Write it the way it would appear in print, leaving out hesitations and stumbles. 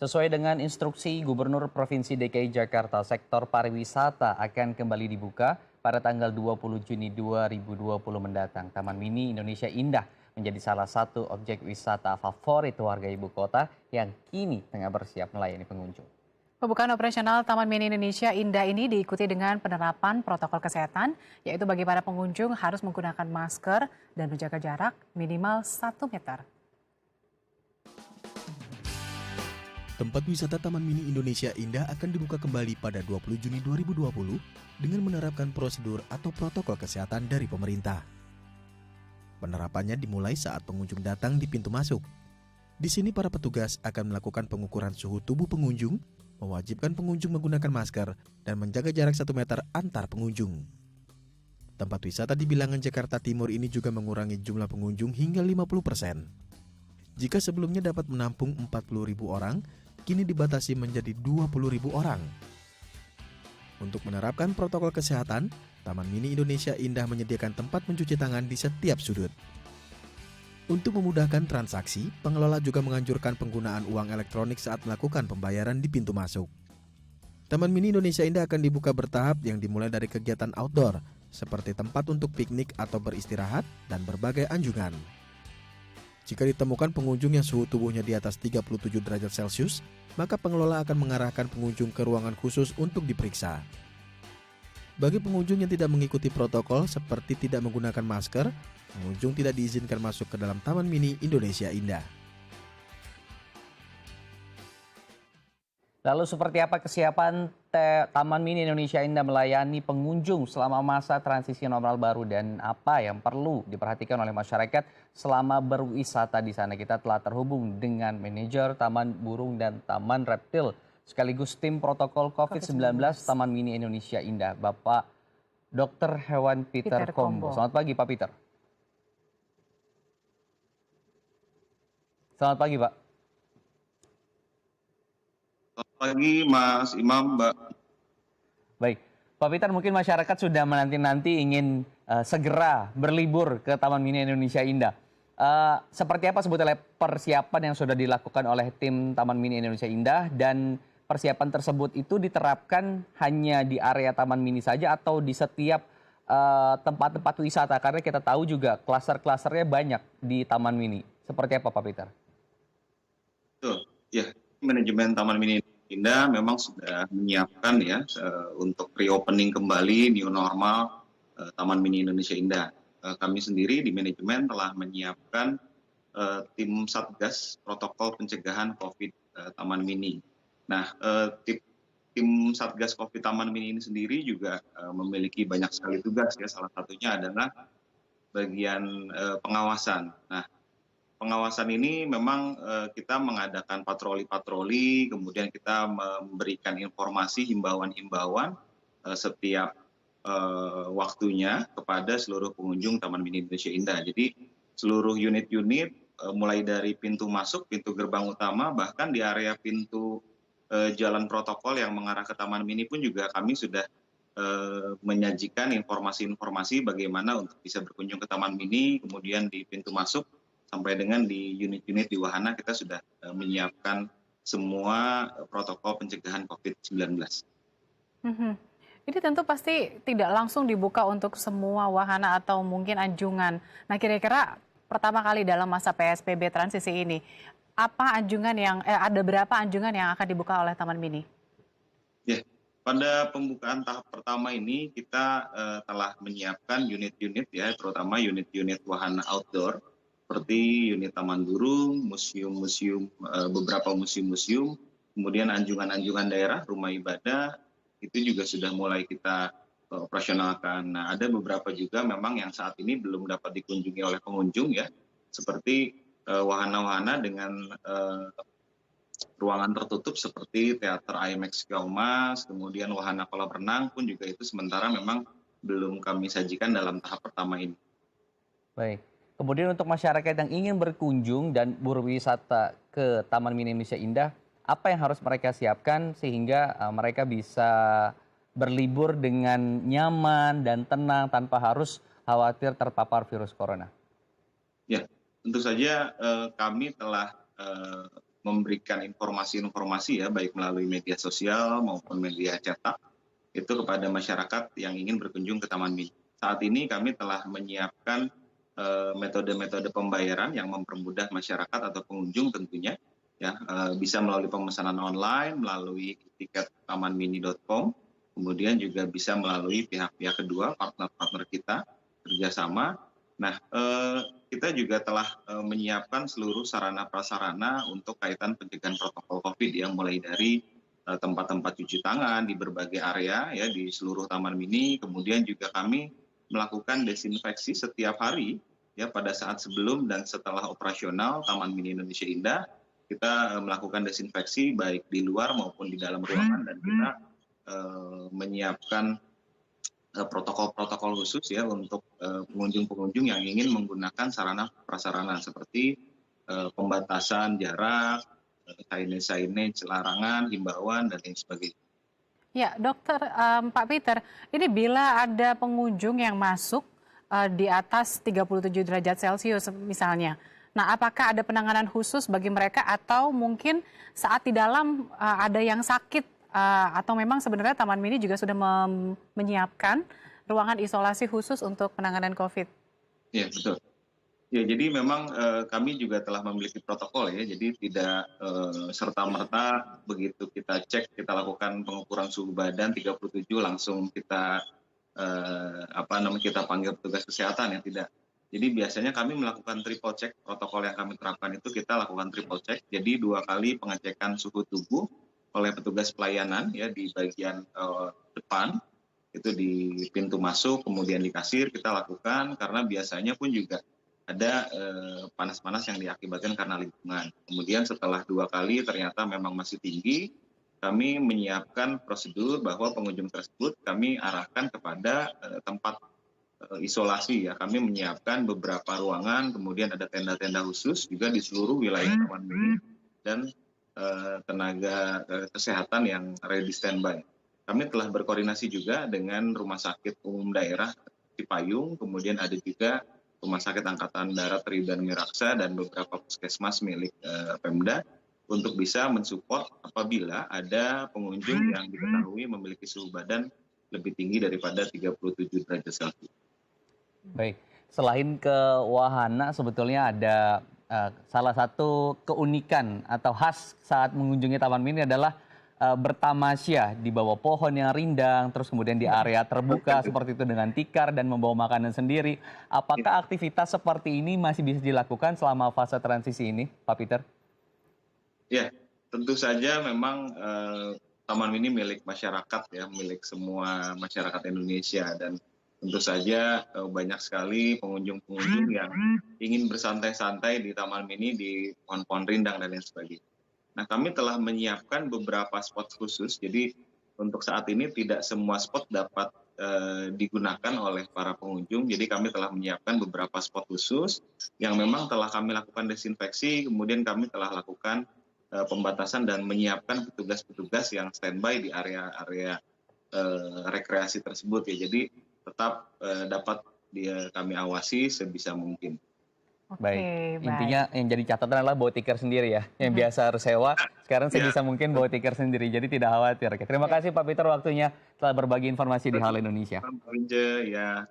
Sesuai dengan instruksi Gubernur Provinsi DKI Jakarta, sektor pariwisata akan kembali dibuka pada tanggal 20 Juni 2020 mendatang. Taman Mini Indonesia Indah menjadi salah satu objek wisata favorit warga ibu kota yang kini tengah bersiap melayani pengunjung. Pembukaan operasional Taman Mini Indonesia Indah ini diikuti dengan penerapan protokol kesehatan, yaitu bagi para pengunjung harus menggunakan masker dan menjaga jarak minimal 1 meter. Tempat wisata Taman Mini Indonesia Indah akan dibuka kembali pada 20 Juni 2020 dengan menerapkan prosedur atau protokol kesehatan dari pemerintah. Penerapannya dimulai saat pengunjung datang di pintu masuk. Di sini para petugas akan melakukan pengukuran suhu tubuh pengunjung, mewajibkan pengunjung menggunakan masker, dan menjaga jarak 1 meter antar pengunjung. Tempat wisata di bilangan Jakarta Timur ini juga mengurangi jumlah pengunjung hingga 50%. Jika sebelumnya dapat menampung 40.000 orang, kini dibatasi menjadi 20.000 orang. Untuk menerapkan protokol kesehatan, Taman Mini Indonesia Indah menyediakan tempat mencuci tangan di setiap sudut. Untuk memudahkan transaksi, pengelola juga menganjurkan penggunaan uang elektronik saat melakukan pembayaran di pintu masuk. Taman Mini Indonesia Indah akan dibuka bertahap yang dimulai dari kegiatan outdoor, seperti tempat untuk piknik atau beristirahat dan berbagai anjungan. Jika ditemukan pengunjung yang suhu tubuhnya di atas 37 derajat Celcius, maka pengelola akan mengarahkan pengunjung ke ruangan khusus untuk diperiksa. Bagi pengunjung yang tidak mengikuti protokol seperti tidak menggunakan masker, pengunjung tidak diizinkan masuk ke dalam Taman Mini Indonesia Indah. Lalu seperti apa kesiapan Taman Mini Indonesia Indah melayani pengunjung selama masa transisi normal baru dan apa yang perlu diperhatikan oleh masyarakat selama berwisata di sana? Kita telah terhubung dengan manajer Taman Burung dan Taman Reptil sekaligus tim protokol COVID-19 Taman Mini Indonesia Indah, Bapak Dr. Hewan Peter Kombo. Selamat pagi Pak Peter. Selamat pagi Pak. Selamat pagi Mas Imam, Mbak. Baik, Pak Peter, mungkin masyarakat sudah menanti-nanti ingin segera berlibur ke Taman Mini Indonesia Indah. Seperti apa sebetulnya persiapan yang sudah dilakukan oleh tim Taman Mini Indonesia Indah dan persiapan tersebut itu diterapkan hanya di area Taman Mini saja atau di setiap tempat-tempat wisata? Karena kita tahu juga klaster-klasternya banyak di Taman Mini. Seperti apa Pak Peter? Betul, ya. Manajemen Taman Mini Indah memang sudah menyiapkan ya untuk reopening kembali new normal Taman Mini Indonesia Indah. Kami sendiri di manajemen telah menyiapkan tim Satgas Protokol Pencegahan COVID Taman Mini. Nah, tim Satgas COVID Taman Mini ini sendiri juga memiliki banyak sekali tugas ya. Salah satunya adalah bagian pengawasan. Nah, pengawasan ini memang kita mengadakan patroli-patroli, kemudian kita memberikan informasi himbauan-himbauan setiap waktunya kepada seluruh pengunjung Taman Mini Indonesia Indah. Jadi seluruh unit-unit mulai dari pintu masuk, pintu gerbang utama, bahkan di area pintu jalan protokol yang mengarah ke Taman Mini pun juga kami sudah menyajikan informasi-informasi bagaimana untuk bisa berkunjung ke Taman Mini, kemudian di pintu masuk sampai dengan di unit-unit di wahana kita sudah menyiapkan semua protokol pencegahan COVID-19. Ini tentu pasti tidak langsung dibuka untuk semua wahana atau mungkin anjungan. Nah, kira-kira pertama kali dalam masa PSBB transisi ini, ada berapa anjungan yang akan dibuka oleh Taman Mini? Ya, pada pembukaan tahap pertama ini kita telah menyiapkan unit-unit ya, terutama unit-unit wahana outdoor seperti unit Taman Burung, museum-museum, beberapa museum-museum, kemudian anjungan-anjungan daerah, rumah ibadah, itu juga sudah mulai kita operasionalkan. Nah, ada beberapa juga memang yang saat ini belum dapat dikunjungi oleh pengunjung ya, seperti wahana-wahana dengan ruangan tertutup seperti Teater IMAX Gaumas, kemudian wahana kolam renang pun juga itu sementara memang belum kami sajikan dalam tahap pertama ini. Baik. Kemudian untuk masyarakat yang ingin berkunjung dan berwisata ke Taman Mini Indonesia Indah, apa yang harus mereka siapkan sehingga mereka bisa berlibur dengan nyaman dan tenang tanpa harus khawatir terpapar virus corona? Ya, tentu saja kami telah memberikan informasi-informasi ya, baik melalui media sosial maupun media cetak, itu kepada masyarakat yang ingin berkunjung ke Taman Mini. Saat ini kami telah menyiapkan metode-metode pembayaran yang mempermudah masyarakat atau pengunjung tentunya, ya, bisa melalui pemesanan online, melalui tiket tamanmini.com, kemudian juga bisa melalui pihak-pihak kedua, partner-partner kita, kerjasama. Nah, kita juga telah menyiapkan seluruh sarana prasarana untuk kaitan pencegahan protokol COVID ya, mulai dari tempat-tempat cuci tangan di berbagai area ya di seluruh Taman Mini. Kemudian juga kami melakukan desinfeksi setiap hari ya pada saat sebelum dan setelah operasional Taman Mini Indonesia Indah. Kita melakukan desinfeksi baik di luar maupun di dalam ruangan, dan kita menyiapkan protokol-protokol khusus ya untuk pengunjung-pengunjung yang ingin menggunakan sarana prasarana seperti pembatasan jarak, signage, larangan, himbauan, dan lain sebagainya. Ya, dokter, Pak Peter, ini bila ada pengunjung yang masuk di atas 37 derajat Celcius misalnya, nah apakah ada penanganan khusus bagi mereka atau mungkin saat di dalam ada yang sakit atau memang sebenarnya Taman Mini juga sudah menyiapkan ruangan isolasi khusus untuk penanganan COVID? Iya, betul. Ya, jadi memang kami juga telah memiliki protokol ya, jadi tidak serta-merta begitu kita cek, kita lakukan pengukuran suhu badan 37 langsung kita kita panggil petugas kesehatan ya, tidak. Jadi biasanya kami melakukan triple check, protokol yang kami terapkan itu kita lakukan triple check, jadi 2 kali pengecekan suhu tubuh oleh petugas pelayanan ya di bagian depan, itu di pintu masuk, kemudian di kasir kita lakukan, karena biasanya pun juga ada panas-panas yang diakibatkan karena lingkungan. Kemudian setelah 2 kali ternyata memang masih tinggi, kami menyiapkan prosedur bahwa pengunjung tersebut kami arahkan kepada tempat isolasi ya. Kami menyiapkan beberapa ruangan, kemudian ada tenda-tenda khusus juga di seluruh wilayah Taman Mini, dan tenaga kesehatan yang ready standby. Kami telah berkoordinasi juga dengan Rumah Sakit Umum Daerah Cipayung, kemudian ada juga Rumah Sakit Angkatan Darat Triudan Miraksa dan beberapa puskesmas milik Pemda untuk bisa mensupport apabila ada pengunjung yang diketahui memiliki suhu badan lebih tinggi daripada 37 derajat Celcius. Baik, selain ke wahana sebetulnya ada salah satu keunikan atau khas saat mengunjungi Taman Mini adalah bertamasya di bawah pohon yang rindang, terus kemudian di area terbuka seperti itu dengan tikar dan membawa makanan sendiri. Apakah aktivitas seperti ini masih bisa dilakukan selama fase transisi ini, Pak Peter? Ya, tentu saja memang Taman Mini milik masyarakat ya, milik semua masyarakat Indonesia, dan tentu saja banyak sekali pengunjung-pengunjung yang ingin bersantai-santai di Taman Mini, di pohon-pohon rindang dan lain sebagainya. Nah, kami telah menyiapkan beberapa spot khusus, jadi untuk saat ini tidak semua spot dapat digunakan oleh para pengunjung, jadi kami telah menyiapkan beberapa spot khusus yang memang telah kami lakukan desinfeksi, kemudian kami telah lakukan pembatasan dan menyiapkan petugas-petugas yang standby di area-area rekreasi tersebut ya, jadi tetap dapat kami awasi sebisa mungkin. Baik, intinya yang jadi catatan adalah bawa tikar sendiri ya, yang biasa harus sewa, sekarang sebisa mungkin bawa tikar sendiri, jadi tidak khawatir. Terima kasih Pak Peter waktunya telah berbagi informasi di Halo Indonesia. Ya.